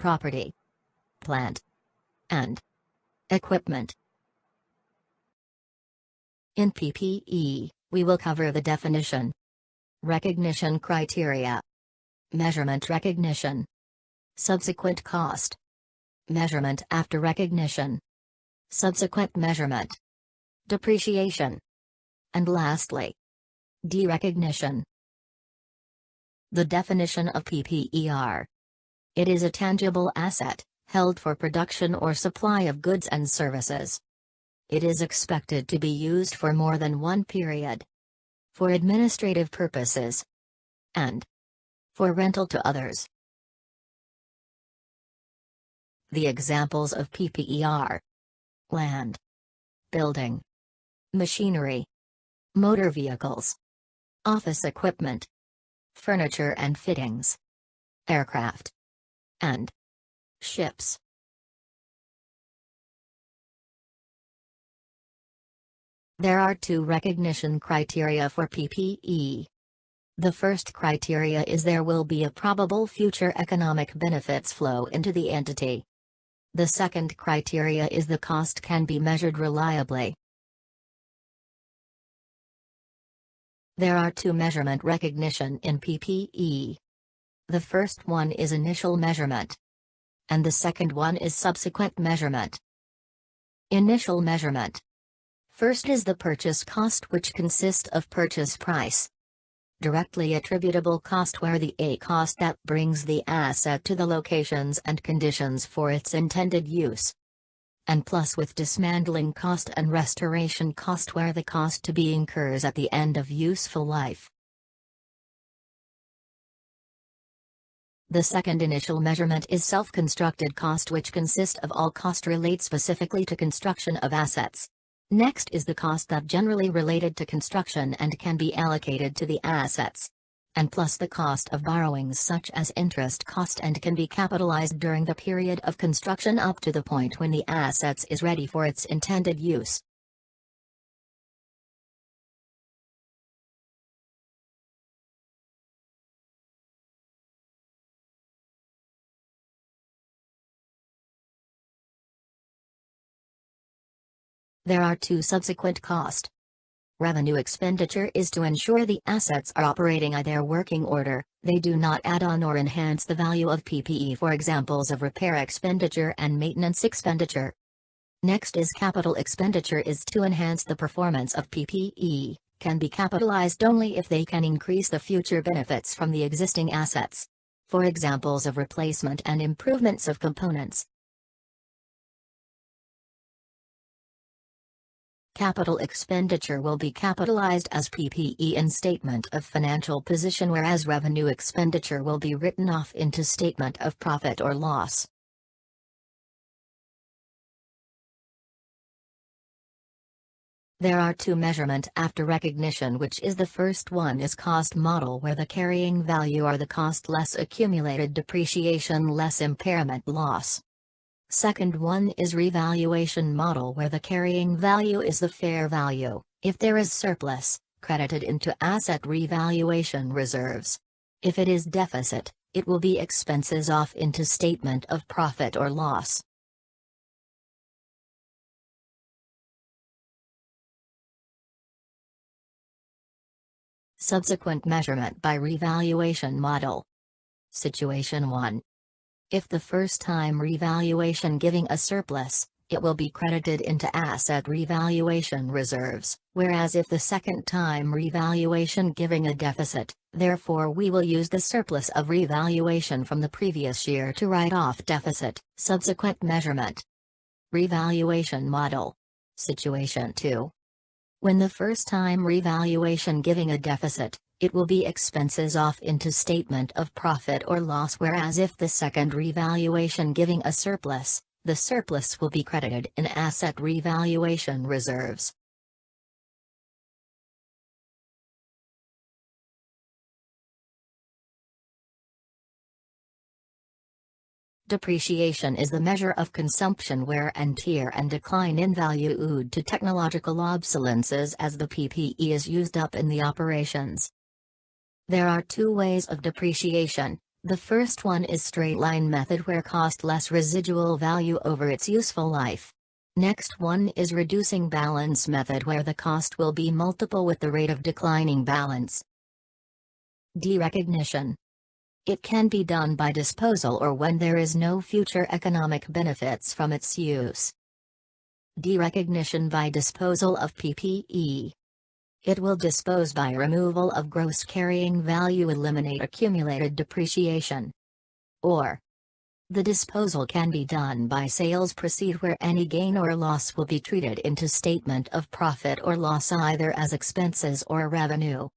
property, plant, and equipment. In PPE, we will cover the definition, recognition criteria, measurement recognition, subsequent cost, measurement after recognition, subsequent measurement, depreciation, and lastly, derecognition. The definition of PPER. It is a tangible asset, held for production or supply of goods and services. It is expected to be used for more than one period, for administrative purposes, and for rental to others. The examples of PPER: land, building, machinery, motor vehicles, office equipment, furniture and fittings, aircraft, and ships. There are two recognition criteria for PPE. The first criteria is there will be a probable future economic benefits flow into the entity. The second criteria is the cost can be measured reliably. There are two measurement recognition in PPE. The first one is initial measurement, and the second one is subsequent measurement. Initial measurement. First is the purchase cost, which consists of purchase price, directly attributable cost, where the A cost that brings the asset to the locations and conditions for its intended use, and plus with dismantling cost and restoration cost, where the cost to be incurs at the end of useful life. The second initial measurement is self-constructed cost, which consists of all cost relate specifically to construction of assets. Next is the cost that generally related to construction and can be allocated to the assets, and plus the cost of borrowings such as interest cost and can be capitalized during the period of construction up to the point when the assets is ready for its intended use. There are two subsequent cost. Revenue expenditure is to ensure the assets are operating at their working order, they do not add on or enhance the value of PPE, for examples of repair expenditure and maintenance expenditure. Next is capital expenditure is to enhance the performance of PPE, can be capitalized only if they can increase the future benefits from the existing assets. For examples of replacement and improvements of components. Capital expenditure will be capitalized as PPE in statement of financial position, whereas revenue expenditure will be written off into statement of profit or loss. There are two measurement after recognition, which is the first one is cost model, where the carrying value are the cost less accumulated depreciation less impairment loss. Second one is revaluation model, where the carrying value is the fair value, if there is surplus, credited into asset revaluation reserves. If it is deficit, it will be expenses off into statement of profit or loss. Subsequent measurement by revaluation model. Situation 1. If the first time revaluation giving a surplus, it will be credited into asset revaluation reserves, whereas if the second time revaluation giving a deficit, therefore we will use the surplus of revaluation from the previous year to write off deficit. Subsequent measurement. Revaluation model. Situation 2. When the first time revaluation giving a deficit, it will be expenses off into statement of profit or loss, whereas if the second revaluation giving a surplus, the surplus will be credited in asset revaluation reserves. Depreciation is the measure of consumption, wear and tear and decline in value owed to technological obsolescences as the PPE is used up in the operations. There are two ways of depreciation, The first one is straight-line method, where cost less residual value over its useful life. Next one is reducing balance method, where the cost will be multiple with the rate of declining balance. Derecognition. It can be done by disposal or when there is no future economic benefits from its use. Derecognition by disposal of PPE. It will dispose by removal of gross carrying value, eliminate accumulated depreciation. Or, the disposal can be done by sales proceed, where any gain or loss will be treated into statement of profit or loss either as expenses or revenue.